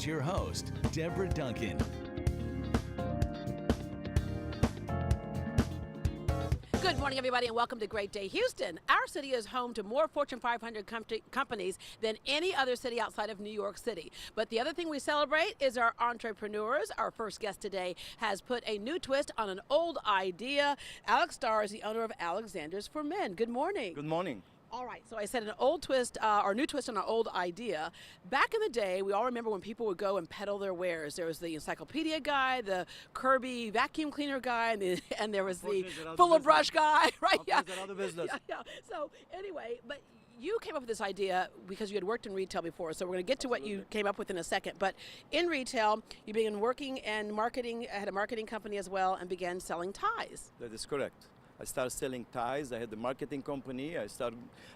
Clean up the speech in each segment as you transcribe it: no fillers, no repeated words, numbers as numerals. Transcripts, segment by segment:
your host, Deborah Duncan. Good morning, everybody, and welcome to Great Day Houston. Our city is home to more Fortune 500 companies than any other city outside of New York City. But the other thing we celebrate is our entrepreneurs. Our first guest today has put a new twist on an old idea. Alex Starr is the owner of Alexander's for Men. Good morning. Good morning. All right, so I said an old twist, or new twist on an old idea. Back in the day, we all remember when people would go and peddle their wares. There was the encyclopedia guy, the Kirby vacuum cleaner guy, and there was the full of brush guy, right? Yeah. Business. Yeah. So anyway, but you came up with this idea because you had worked in retail before, so we're going to get to what you came up with in a second. But in retail, you began working and marketing, had a marketing company as well, and began selling ties. That is correct. I started selling ties. I had the marketing company. I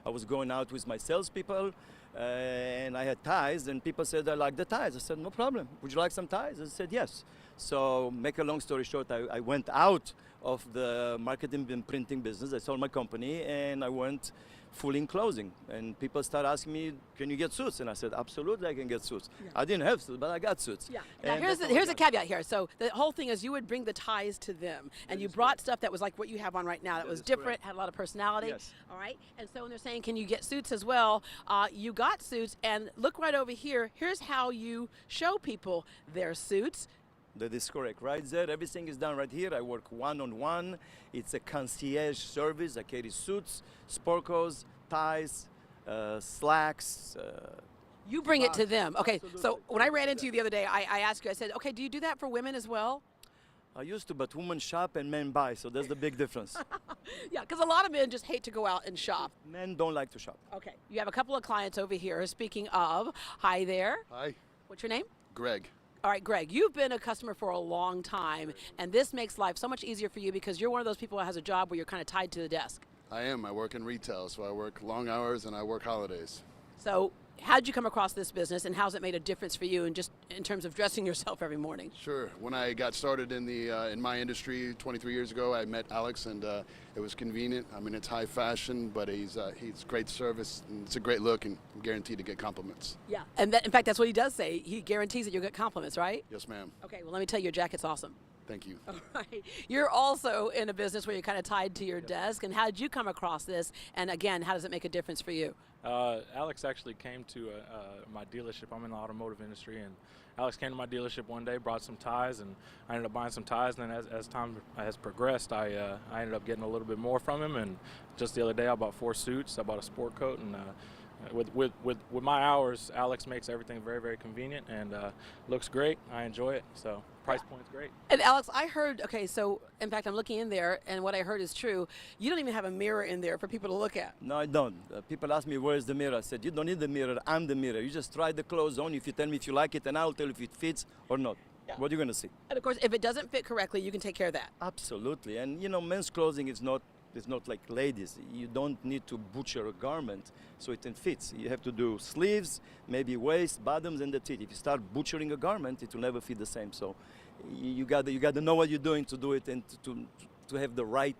was going out with my salespeople, and I had ties. And people said, "I like the ties." I said, "No problem. Would you like some ties?" I said, "Yes." So, make a long story short, I went out of the marketing and printing business. I sold my company, and I went full in clothing. And people started asking me, "Can you get suits?" And I said, "Absolutely, I can get suits." Yeah. I didn't have suits, but I got suits. Yeah. Now here's a caveat here. So the whole thing is you would bring the ties to them, and you brought stuff that was like what you have on right now. That was different, had a lot of personality. Yes. All right. And so when they're saying, "Can you get suits as well?" You got suits, and look right over here. Here's how you show people their suits. That is correct. Right there, everything is done right here. I work one-on-one. It's a concierge service. I carry suits, sporkos, ties, slacks. You bring it to them. Okay, Absolutely. so when I ran into you the other day, I asked you, I said, "Okay, do you do that for women as well?" I used to, but women shop and men buy, so that's the big difference. Yeah, because a lot of men just hate to go out and shop. Men don't like to shop. Okay, you have a couple of clients over here. Speaking of, hi there. Hi, What's your name? Greg. All right, Greg, you've been a customer for a long time, and this makes life so much easier for you because you're one of those people that has a job where you're kind of tied to the desk. I am. I work in retail, so I work long hours and I work holidays. So how'd you come across this business, and how's it made a difference for you and just in terms of dressing yourself every morning? Sure. When I got started in my industry 23 years ago, I met Alex, and it was convenient. I mean, it's high fashion, but he's great service, and it's a great look, and I'm guaranteed to get compliments. Yeah, and in fact, that's what he does say. He guarantees that you'll get compliments, right? Yes, ma'am. Okay, well, let me tell you, your jacket's awesome. Thank you. All right. You're also in a business where you're kind of tied to your desk, and how did you come across this? And again, how does it make a difference for you? Alex actually came to my dealership. I'm in the automotive industry, and Alex came to my dealership one day, brought some ties, and I ended up buying some ties. And then as time has progressed, I ended up getting a little bit more from him. And just the other day, I bought 4 suits. I bought a sport coat, and with my hours, Alex makes everything very, very convenient and looks great. I enjoy it, so price point's great. And Alex, I heard, okay, so in fact, I'm looking in there, and what I heard is true. You don't even have a mirror in there for people to look at. No, I don't. People ask me, "Where's the mirror?" I said, "You don't need the mirror. I'm the mirror. You just try the clothes on. If you tell me if you like it, and I'll tell you if it fits or not." Yeah. What are you going to see? And of course, if it doesn't fit correctly, you can take care of that. Absolutely. And men's clothing is not like ladies. You don't need to butcher a garment so it fits. You have to do sleeves, maybe waist, bottoms, and that's it. If you start butchering a garment, it will never fit the same. So you got to know what you're doing to do it and to have the right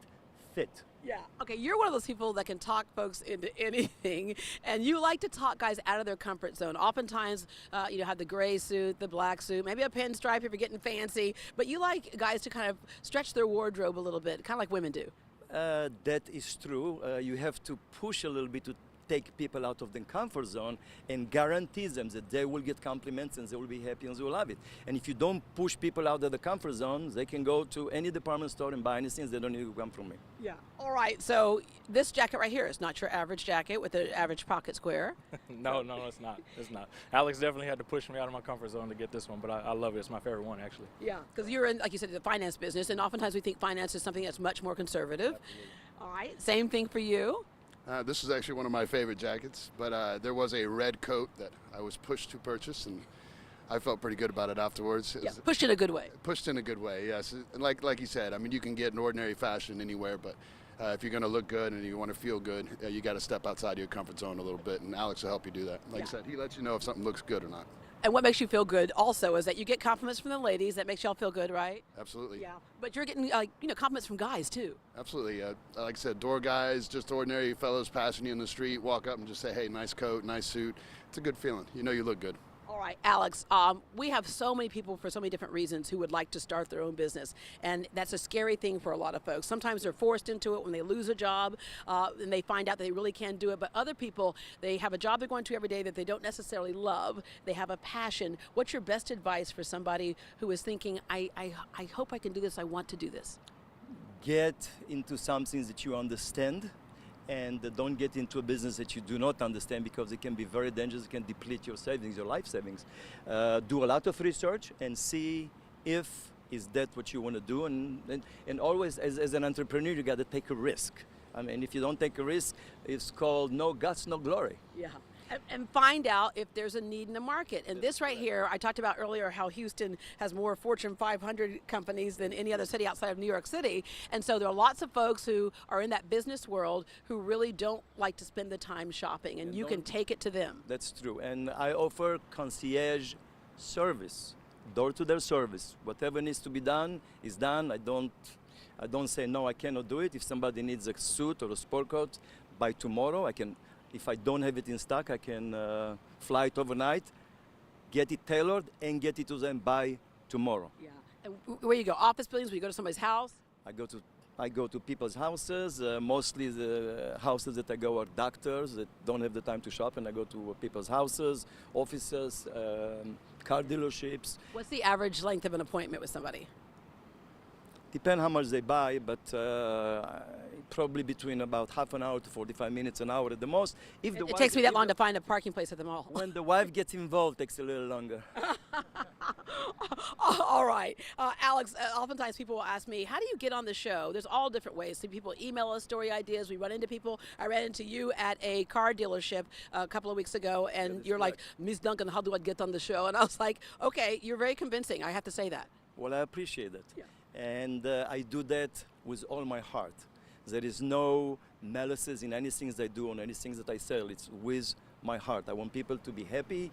fit. Yeah. Okay, you're one of those people that can talk folks into anything, and you like to talk guys out of their comfort zone. Oftentimes, have the gray suit, the black suit, maybe a pinstripe if you're getting fancy, but you like guys to kind of stretch their wardrobe a little bit, kind of like women do. That is true. You have to push a little bit to take people out of the comfort zone and guarantee them that they will get compliments and they will be happy and they will love it. And if you don't push people out of the comfort zone, they can go to any department store and buy anything. They don't need to come from me. Yeah. All right. So this jacket right here is not your average jacket with an average pocket square. No, it's not. It's not. Alex definitely had to push me out of my comfort zone to get this one, but I love it. It's my favorite one, actually. Yeah, because you're in, like you said, the finance business, and oftentimes we think finance is something that's much more conservative. Absolutely. All right. Same thing for you. This is actually one of my favorite jackets, but there was a red coat that I was pushed to purchase, and I felt pretty good about it afterwards. Yeah, pushed in a good way. Pushed in a good way, yes. And like you said, I mean, you can get an ordinary fashion anywhere, but if you're going to look good and you want to feel good, you got to step outside your comfort zone a little bit, and Alex will help you do that. Like I said, he lets you know if something looks good or not. And what makes you feel good also is that you get compliments from the ladies. That makes y'all feel good, right? Absolutely. Yeah. But you're getting compliments from guys too. Absolutely. Like I said, door guys, just ordinary fellows passing you in the street, walk up and just say, "Hey, nice coat, nice suit." It's a good feeling. You know you look good. All right, Alex, we have so many people for so many different reasons who would like to start their own business, and that's a scary thing for a lot of folks. Sometimes they're forced into it when they lose a job and they find out they really can't do it, but other people, they have a job they're going to every day that they don't necessarily love. They have a passion. What's your best advice for somebody who is thinking, I hope I can do this, I want to do this? Get into something that you understand, and don't get into a business that you do not understand, because it can be very dangerous. It can deplete your savings, your life savings. Do a lot of research and see if is that what you want to do, and always as an entrepreneur you got to take a risk. I mean, if you don't take a risk, it's called no guts, no glory. Yeah. And find out if there's a need in the market. And this right here, I talked about earlier how Houston has more Fortune 500 companies than any other city outside of New York City. And so there are lots of folks who are in that business world who really don't like to spend the time shopping, and you can take it to them. That's true. And I offer concierge service, door-to-door service. Whatever needs to be done is done. I don't say, no, I cannot do it. If somebody needs a suit or a sport coat by tomorrow, I can. If I don't have it in stock, I can fly it overnight, get it tailored, and get it to them by tomorrow. Yeah. And where you go? Office buildings? Where you go to somebody's house? I go to people's houses. Mostly the houses that I go are doctors that don't have the time to shop, and I go to people's houses, offices, car dealerships. What's the average length of an appointment with somebody? Depend how much they buy, but probably between about half an hour to 45 minutes, an hour at the most. If It takes me that long to find a parking place at the mall. When the wife gets involved, it takes a little longer. All right. Alex, oftentimes people will ask me, how do you get on the show? There's all different ways. So people email us story ideas. We run into people. I ran into you at a car dealership a couple of weeks ago, and you're like, Miss Duncan, how do I get on the show? And I was like, okay, you're very convincing. I have to say that. Well, I appreciate that. Yeah. And I do that with all my heart. There is no malices in anything that I do, on anything that I sell. It's with my heart. I want people to be happy,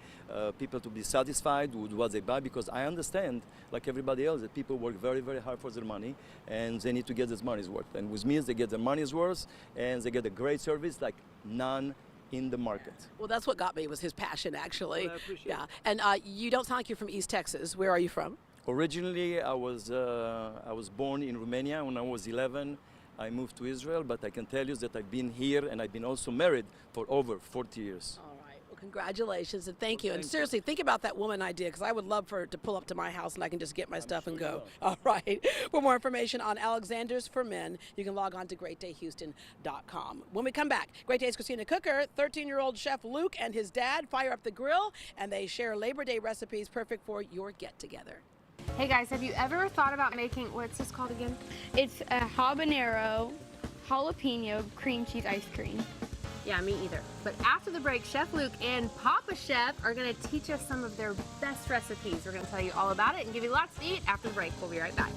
people to be satisfied with what they buy, because I understand, like everybody else, that people work very, very hard for their money, and they need to get their money's worth. And with me, they get their money's worth, and they get a great service like none in the market. Well, that's what got me, was his passion, actually. Well, I appreciate yeah. And you don't sound like you're from East Texas. Where are you from? Originally, I was born in Romania. When I was 11, I moved to Israel, but I can tell you that I've been here, and I've been also married for over 40 years. All right. Well, congratulations, and thank you. And thank seriously, think about that woman idea, because I would love for her to pull up to my house and I can just get my stuff and go. All right. For more information on Alexander's for Men, you can log on to greatdayhouston.com. When we come back, Great Day's Christina Cooker, 13-year-old chef Luke and his dad fire up the grill, and they share Labor Day recipes perfect for your get-together. Hey guys, have you ever thought about making, what's this called again? It's a habanero jalapeno cream cheese ice cream. Yeah, me either. But after the break, Chef Luke and Papa Chef are going to teach us some of their best recipes. We're going to tell you all about it and give you lots to eat after the break. We'll be right back.